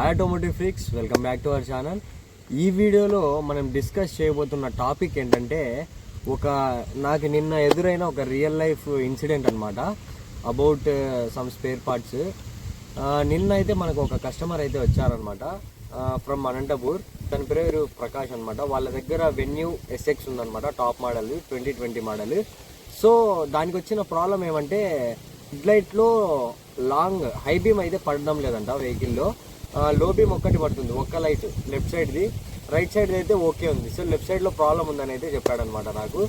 Automotive freaks welcome back to our channel. ఈ వీడియోలో మనం డిస్కస్ చేయబోతున్న టాపిక్ ఏంటంటే నాకు నిన్న ఎదురైన ఒక రియల్ లైఫ్ ఇన్సిడెంట్ అనమాట అబౌట్ సమ్ స్పేర్ పార్ట్స్. నిన్న అయితే మనకు ఒక కస్టమర్ అయితే వచ్చారనమాట ఫ్రమ్ అనంతపూర్. తన పేరు ప్రకాష్ అనమాట. వాళ్ళ దగ్గర వెన్యూ ఎస్ఎక్స్ ఉందన్నమాట, టాప్ మోడల్ 2020 మోడల్. సో దానికి వచ్చిన ప్రాబ్లం ఏమంటే హెడ్లైట్లో లాంగ్ హై బీమ్ అయితే పడడం లేదంట వెహికల్లో. లో బీమ్ ఒక్కటి పడుతుంది, ఒక్క లైట్ లెఫ్ట్ సైడ్ది. రైట్ సైడ్ అయితే ఓకే ఉంది. సో లెఫ్ట్ సైడ్లో ప్రాబ్లం ఉందని అయితే చెప్పాడనమాట నాకు.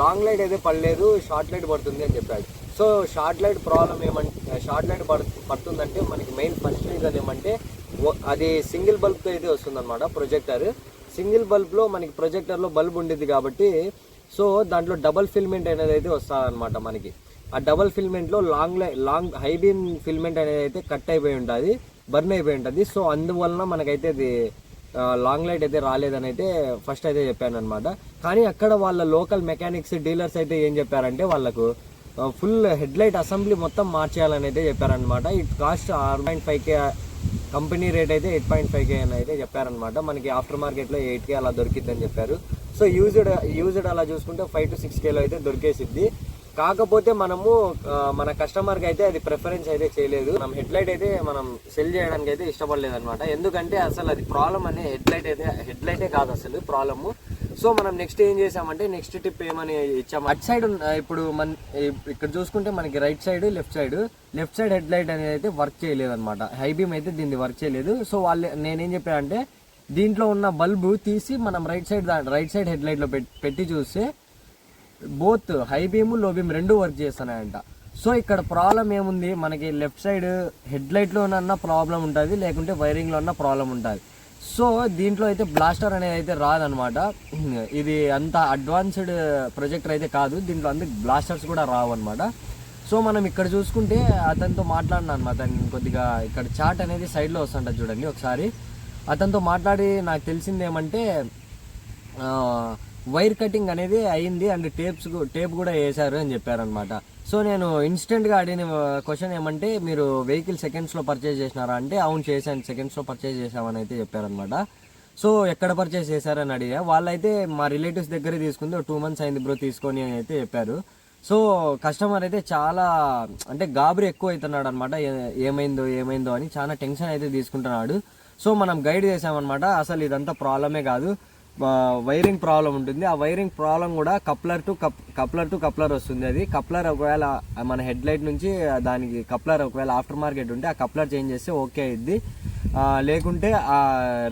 లాంగ్ లైట్ అయితే పడలేదు, షార్ట్ లైట్ పడుతుంది అని చెప్పాడు. So short light problem short light పడుతుందంటే మనకి మెయిన్ ఫస్ట్ రీజన్ ఏమంటే అది సింగిల్ బల్బ్తో అయితే వస్తుందన్నమాట ప్రొజెక్టర్. సింగిల్ బల్బ్లో మనకి ప్రొజెక్టర్లో బల్బ్ ఉండిద్ది కాబట్టి సో దాంట్లో డబల్ ఫిల్మెంట్ అనేది అయితే వస్తుందన్నమాట మనకి. ఆ డబల్ ఫిల్మెంట్లో లాంగ్ హై బీమ్ ఫిల్మెంట్ అనేది అయితే కట్ అయిపోయి ఉంటుంది, బర్న్ అయిపోయి ఉంటుంది. సో అందువలన మనకైతే అది లాంగ్ లైట్ అయితే రాలేదని అయితే ఫస్ట్ అయితే చెప్పాను అనమాట. కానీ అక్కడ వాళ్ళ లోకల్ మెకానిక్స్ డీలర్స్ అయితే ఏం చెప్పారంటే వాళ్ళకు ఫుల్ హెడ్ లైట్ అసెంబ్లీ మొత్తం మార్చేయాలని అయితే చెప్పారనమాట. It cost 6.5K, company rate అయితే 8.5K అని అయితే చెప్పారనమాట. మనకి ఆఫ్టర్ మార్కెట్లో 8K అలా దొరికిద్దని చెప్పారు. సో యూజ్డ్ అలా చూసుకుంటే 5 to 6Kలో అయితే దొరికేసిద్ది. కాకపోతే మనము మన కస్టమర్కి అయితే అది ప్రిఫరెన్స్ అయితే చేయలేదు. మనం హెడ్ లైట్ అయితే మనం సెల్ చేయడానికి అయితే ఇష్టపడలేదు అనమాట. ఎందుకంటే అసలు అది ప్రాబ్లం అనే హెడ్ లైటే కాదు అసలు ప్రాబ్లము. సో మనం నెక్స్ట్ ఏం చేసామంటే నెక్స్ట్ టిప్ ఏమని ఇచ్చాము, అటు సైడ్ ఇప్పుడు ఇక్కడ చూసుకుంటే మనకి right side left side head light అనేది అయితే వర్క్ చేయలేదు అనమాట. హై బీమ్ అయితే దీన్ని వర్క్ చేయలేదు. సో నేనేం చెప్పానంటే దీంట్లో ఉన్న బల్బు తీసి మనం రైట్ సైడ్ హెడ్ లైట్లో పెట్టి చూస్తే బోత్ హై బీమ్ లో బీమ్ రెండు వర్క్ చేస్తున్నాయంట. సో ఇక్కడ ప్రాబ్లం ఏముంది, మనకి లెఫ్ట్ సైడ్ హెడ్ లైట్లోనన్నా ప్రాబ్లం ఉంటుంది, లేకుంటే వైరింగ్లో అన్న ప్రాబ్లం ఉంటుంది. సో దీంట్లో అయితే బ్లాస్టర్ అనేది అయితే రాదనమాట. ఇది అంత అడ్వాన్స్డ్ ప్రొజెక్టర్ అయితే కాదు, దీంట్లో అందుకు బ్లాస్టర్స్ కూడా రావు అనమాట. సో మనం ఇక్కడ చూసుకుంటే అతనితో మాట్లాడినా అనమాట. కొద్దిగా ఇక్కడ చార్ట్ అనేది సైడ్లో వస్తుంటుంది చూడండి ఒకసారి. అతనితో మాట్లాడి నాకు తెలిసింది ఏమంటే వైర్ కటింగ్ అనేది అయింది అండ్ టేప్ కూడా వేశారు అని చెప్పారనమాట. సో నేను ఇన్స్టెంట్గా అడిగిన క్వశ్చన్ ఏమంటే మీరు వెహికల్ సెకండ్స్లో పర్చేజ్ చేసినారా అంటే అవును చేశాను, సెకండ్స్లో పర్చేజ్ చేసామని అయితే చెప్పారనమాట. సో ఎక్కడ పర్చేజ్ చేశారని అడిగా. వాళ్ళైతే మా రిలేటివ్స్ దగ్గరే తీసుకుంది, 2 months అయింది బ్రో తీసుకొని అని అయితే చెప్పారు. సో కస్టమర్ అయితే చాలా అంటే గాబరి ఎక్కువ అవుతున్నాడు అనమాట. ఏమైందో అని చాలా టెన్షన్ అయితే తీసుకుంటున్నాడు. సో మనం గైడ్ చేసామన్నమాట. అసలు ఇదంతా ప్రాబ్లమే కాదు, వైరింగ్ ప్రాబ్లం ఉంటుంది. ఆ వైరింగ్ ప్రాబ్లం కూడా కప్లర్ టు కప్లర్ వస్తుంది. అది కప్లర్ ఒకవేళ మన హెడ్ లైట్ నుంచి దానికి కప్లర్ ఒకవేళ ఆఫ్టర్ మార్కెట్ ఉంటే ఆ కప్లర్ చేంజ్ చేస్తే ఓకే అయింది. లేకుంటే ఆ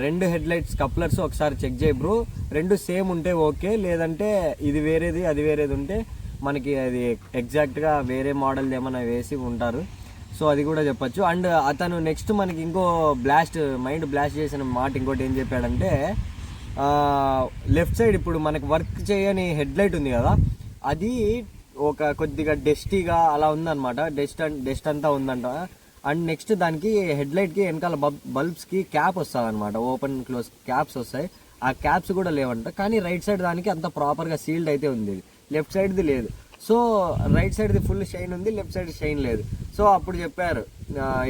2 హెడ్ లైట్స్ కప్లర్స్ ఒకసారి చెక్ చేయి బ్రో, 2 సేమ్ ఉంటే ఓకే, లేదంటే ఇది వేరేది అది వేరేది ఉంటే మనకి అది ఎగ్జాక్ట్గా వేరే మోడల్ ఏమైనా వేసి ఉంటారు. సో అది కూడా చెప్పచ్చు. అండ్ అతను నెక్స్ట్ మనకి ఇంకో మైండ్ బ్లాస్ట్ చేసిన మాట ఇంకోటి ఏం చెప్పాడంటే లెఫ్ట్ సైడ్ ఇప్పుడు మనకి వర్క్ చేయని హెడ్ లైట్ ఉంది కదా, అది కొద్దిగా డస్టీగా అలా ఉందన్నమాట. డస్ట్ అంతా ఉందంట. అండ్ నెక్స్ట్ దానికి హెడ్ లైట్కి వెనకాల బల్బ్స్కి క్యాప్ వస్తుంది అనమాట, ఓపెన్ క్లోజ్ క్యాప్స్ వస్తాయి. ఆ క్యాప్స్ కూడా లేవంట. కానీ రైట్ సైడ్ దానికి అంత ప్రాపర్గా సీల్డ్ అయితే ఉంది, లెఫ్ట్ సైడ్ది లేదు. సో రైట్ సైడ్ది ఫుల్ షైన్ ఉంది, లెఫ్ట్ సైడ్ షైన్ లేదు. సో అప్పుడు చెప్పారు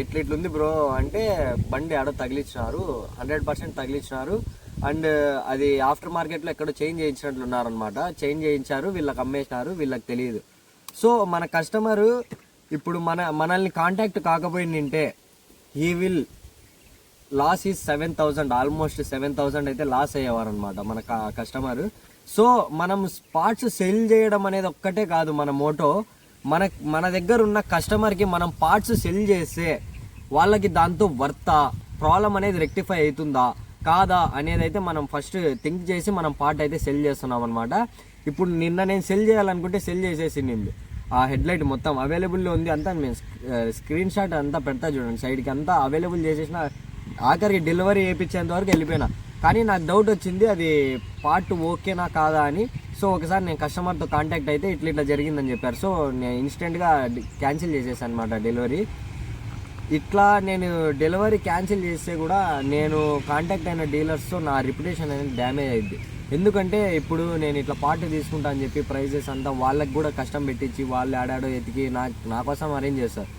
ఇట్లుంది బ్రో అంటే బండి ఆడో తగిలించినారు, 100% తగిలించినారు. అండ్ అది ఆఫ్టర్ మార్కెట్లో ఎక్కడో చేంజ్ చేయించినట్లు ఉన్నారనమాట. చేంజ్ చేయించారు, వీళ్ళకి అమ్మేసినారు, వీళ్ళకి తెలియదు. సో మన కస్టమరు ఇప్పుడు మనల్ని కాంటాక్ట్ కాకపోయిందంటే he will loss is 7,000, almost 7,000 అయితే లాస్ అయ్యేవారు అనమాట మన కస్టమర్. సో మనం పార్ట్స్ సెల్ చేయడం అనేది ఒక్కటే కాదు మన మోటో. మన దగ్గర ఉన్న కస్టమర్కి మనం పార్ట్స్ సెల్ చేస్తే వాళ్ళకి దాంతో ప్రాబ్లం అనేది రెక్టిఫై అవుతుందా కాదా అనేది అయితే మనం ఫస్ట్ థింక్ చేసి మనం పార్ట్ అయితే సెల్ చేస్తున్నాం అనమాట. ఇప్పుడు నిన్న నేను సెల్ చేయాలనుకుంటే సెల్ చేసేసింది. ఆ హెడ్ లైట్ మొత్తం అవైలబుల్లో ఉంది, అంతా మేము స్క్రీన్ షాట్ అంతా పెడతా చూడండి, సైడ్కి అంతా అవైలబుల్ చేసేసిన. ఆఖరికి డెలివరీ చేయించేంత వరకు వెళ్ళిపోయినా. కానీ నాకు డౌట్ వచ్చింది అది పార్ట్ ఓకేనా కాదా అని. సో ఒకసారి నేను కస్టమర్తో కాంటాక్ట్ అయితే ఇట్లా జరిగిందని చెప్పారు. సో నేను ఇన్స్టెంట్గా క్యాన్సిల్ చేసేసాను అనమాట డెలివరీ. ఇట్లా నేను డెలివరీ క్యాన్సిల్ చేస్తే కూడా నేను కాంటాక్ట్ అయిన డీలర్స్తో నా రిప్యుటేషన్ అనేది డ్యామేజ్ అయింది. ఎందుకంటే ఇప్పుడు నేను ఇట్లా పార్ట్ తీసుకుంటా అని చెప్పి ప్రైజెస్ అంతా వాళ్ళకి కూడా కష్టం పెట్టించి వాళ్ళు ఆడాడో ఎతికి నా కోసం అరేంజ్ చేస్తారు.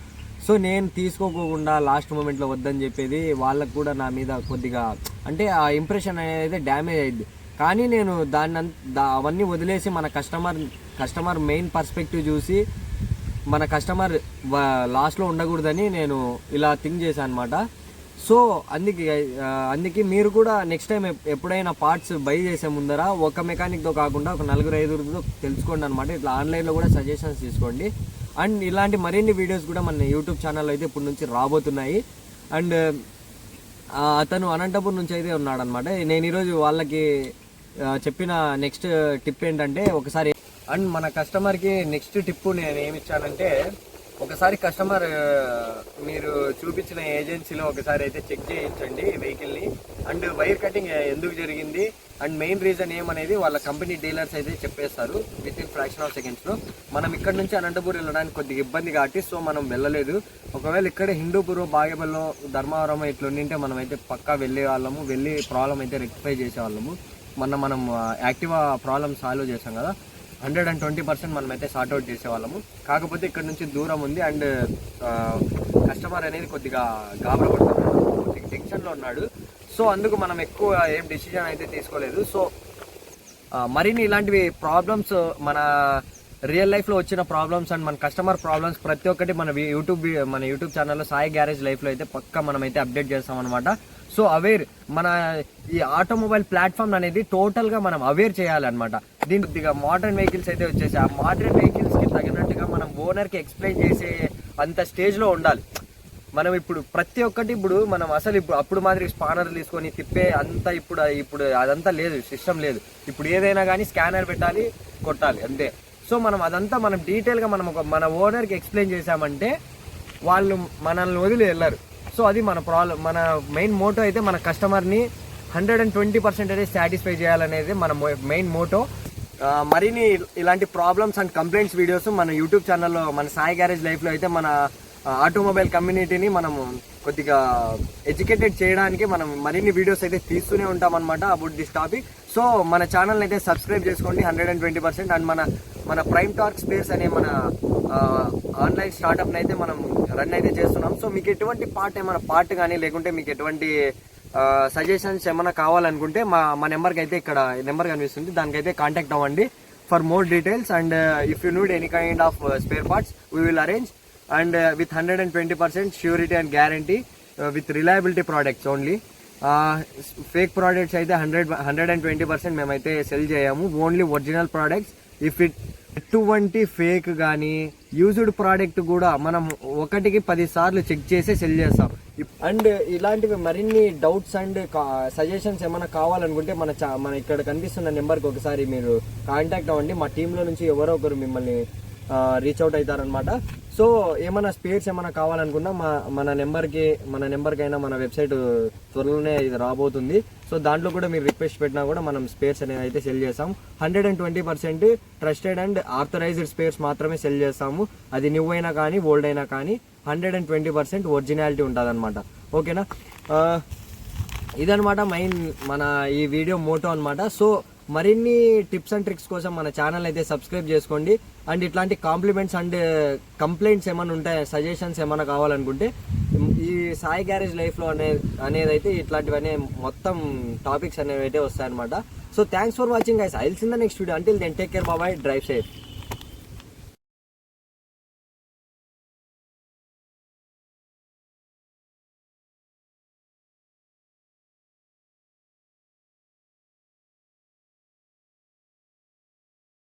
సో నేను తీసుకోకుండా లాస్ట్ మూమెంట్లో వద్దని చెప్పేది వాళ్ళకు కూడా నా మీద కొద్దిగా అంటే ఆ ఇంప్రెషన్ అనేది డ్యామేజ్ అయ్యింది. కానీ నేను అవన్నీ వదిలేసి మన కస్టమర్ మెయిన్ పర్స్పెక్టివ్ చూసి మన కస్టమర్ లాస్ట్లో ఉండకూడదని నేను ఇలా థింక్ చేశాను అనమాట. సో అందుకే మీరు కూడా నెక్స్ట్ టైం ఎప్పుడైనా పార్ట్స్ బై చేసే ముందర ఒక మెకానిక్తో కాకుండా ఒక 4-5 తెలుసుకోండి అనమాట. ఇట్లా ఆన్లైన్లో కూడా సజెషన్స్ తీసుకోండి. అండ్ ఇలాంటి మరిన్ని వీడియోస్ కూడా మన యూట్యూబ్ ఛానల్లో అయితే ఇప్పటి నుంచి రాబోతున్నాయి. అండ్ అతను అనంతపూర్ నుంచి అయితే ఉన్నాడనమాట. నేను ఈరోజు వాళ్ళకి చెప్పిన నెక్స్ట్ టిప్ ఏంటంటే ఒకసారి అండ్ మన కస్టమర్కి నెక్స్ట్ టిప్ నేను ఏమి ఇచ్చానంటే ఒకసారి కస్టమర్ మీరు చూపించిన ఏజెన్సీలో ఒకసారి అయితే చెక్ చేయించండి వెహికల్ని. అండ్ వైర్ కటింగ్ ఎందుకు జరిగింది అండ్ మెయిన్ రీజన్ ఏమనేది వాళ్ళ కంపెనీ డీలర్స్ అయితే చెప్పేస్తారు విత్ ఇన్ ఫ్రాక్షన్ ఆఫ్ సెకండ్స్లో. మనం ఇక్కడ నుంచి అనంతపూర్ వెళ్ళడానికి కొద్దిగా ఇబ్బంది కాబట్టి సో మనం వెళ్ళలేదు. ఒకవేళ ఇక్కడే హిందూపూర్, బాగేపల్లి, ధర్మవరం ఇట్లా ఉండింటే మనం అయితే పక్కా వెళ్ళే వాళ్ళము, వెళ్ళి ప్రాబ్లం అయితే రెక్టిఫై చేసేవాళ్ళము. మనం యాక్టివా ప్రాబ్లం సాల్వ్ చేసాం కదా, 120% మనమైతే సార్ట్అవుట్ చేసేవాళ్ళము. కాకపోతే ఇక్కడ నుంచి దూరం ఉంది అండ్ కస్టమర్ అనేది కొద్దిగా గాబరా పడుతున్నాడు, కొద్దిగా టెన్షన్లో ఉన్నాడు. సో అందుకు మనం ఎక్కువ ఏం డిసిజన్ అయితే తీసుకోలేదు. సో మరిన్ని ఇలాంటివి ప్రాబ్లమ్స్ మన రియల్ లైఫ్లో వచ్చిన ప్రాబ్లమ్స్ అండ్ మన కస్టమర్ ప్రాబ్లమ్స్ ప్రతి ఒక్కటి మన యూట్యూబ్ ఛానల్లో సాయి గ్యారేజ్ లైఫ్లో అయితే పక్కా మనమైతే అప్డేట్ చేస్తాం అనమాట. సో అవేర్ మన ఈ ఆటోమొబైల్ ప్లాట్ఫామ్ అనేది టోటల్గా మనం అవేర్ చేయాలన్నమాట. దీని కొద్దిగా మోడర్న్ వెహికల్స్ అయితే వచ్చేసి ఆ మోడర్న్ వెహికల్స్కి తగినట్టుగా మనం ఓనర్కి ఎక్స్ప్లెయిన్ చేసే అంత స్టేజ్లో ఉండాలి. మనం ఇప్పుడు ప్రతి ఒక్కటి ఇప్పుడు మనం అసలు అప్పుడు మాదిరి స్పానర్లు తీసుకొని తిప్పే అంతా ఇప్పుడు అదంతా లేదు, సిస్టమ్ లేదు. ఇప్పుడు ఏదైనా కానీ స్కానర్ పెట్టాలి, కొట్టాలి అంతే. సో మనం డీటెయిల్గా మన ఓనర్కి ఎక్స్ప్లెయిన్ చేసామంటే వాళ్ళు మనల్ని వదిలి వెళ్ళారు. సో అది మన మెయిన్ మోటో అయితే మన కస్టమర్ని 120% అయితే సాటిస్ఫై చేయాలనేది మన మెయిన్ మోటో. మరిన్ని ఇలాంటి ప్రాబ్లమ్స్ అండ్ కంప్లైంట్స్ వీడియోస్ మన యూట్యూబ్ ఛానల్లో మన సాయి గ్యారేజ్ లైఫ్లో అయితే మన ఆటోమొబైల్ కమ్యూనిటీని మనం కొద్దిగా ఎడ్యుకేటెడ్ చేయడానికి మనం మరిన్ని వీడియోస్ అయితే తీస్తూనే ఉంటాం అనమాట అబౌట్ దిస్ టాపిక్. సో మన ఛానల్ని అయితే సబ్స్క్రైబ్ చేసుకోండి 120%. అండ్ మన ప్రైమ్ టార్క్ స్పేస్ అనే మన ఆన్లైన్ స్టార్ట్అప్ని అయితే మనం రన్ అయితే చేస్తున్నాం. సో మీకు ఎటువంటి పార్ట్ కానీ లేకుంటే మీకు ఎటువంటి సజెషన్స్ ఏమైనా కావాలనుకుంటే మా నెంబర్కి అయితే ఇక్కడ నెంబర్ కనిపిస్తుంది, దానికైతే కాంటాక్ట్ అవ్వండి for more details. And if you need any kind of spare parts we will arrange and with 120% surety and guarantee with reliability products only. Fake products అయితే 120% మేమైతే సెల్ చేయము, ఓన్లీ ఒరిజినల్ ప్రోడక్ట్స్. ఇఫ్ ఎటువంటి fake కానీ used product కూడా మనం 1కి 10 సార్లు check చేసి సెల్ చేస్తాం. అండ్ ఇలాంటివి మరిన్ని డౌట్స్ అండ్ సజెషన్స్ ఏమైనా కావాలనుకుంటే మన ఇక్కడ కనిపిస్తున్న నెంబర్కి ఒకసారి మీరు కాంటాక్ట్ అవ్వండి. మా టీంలో నుంచి ఎవరో ఒకరు మిమ్మల్ని రీచ్ అవుట్ అవుతారనమాట. సో ఏమైనా స్పేర్స్ ఏమైనా కావాలనుకున్నా మన నెంబర్కైనా మన వెబ్సైట్ త్వరలోనే ఇది రాబోతుంది. సో దాంట్లో కూడా మీరు రిక్వెస్ట్ పెట్టినా కూడా మనం స్పేర్స్ అనేది అయితే సెల్ చేస్తాం. 120% ట్రస్టెడ్ అండ్ ఆథరైజ్డ్ స్పేర్స్ మాత్రమే సెల్ చేస్తాము. అది న్యూ అయినా కానీ ఓల్డ్ అయినా కానీ 120% ఒరిజినాలిటీ ఉంటుంది అనమాట. ఓకేనా, ఇదనమాట మన ఈ వీడియో మోటో అనమాట. సో మరిన్ని టిప్స్ అండ్ ట్రిక్స్ కోసం మన ఛానల్ అయితే సబ్స్క్రైబ్ చేసుకోండి. అండ్ ఇట్లాంటి కాంప్లిమెంట్స్ అండ్ కంప్లైంట్స్ ఏమైనా ఉంటాయి, సజెషన్స్ ఏమైనా కావాలనుకుంటే ఈ సాయి గ్యారేజ్ లైఫ్లో అనేది అయితే ఇట్లాంటివన్నీ మొత్తం టాపిక్స్ అనేవి అయితే వస్తాయన్నమాట. So thanks for watching guys. I will see in the next video. Until then take care, bye, drive safe.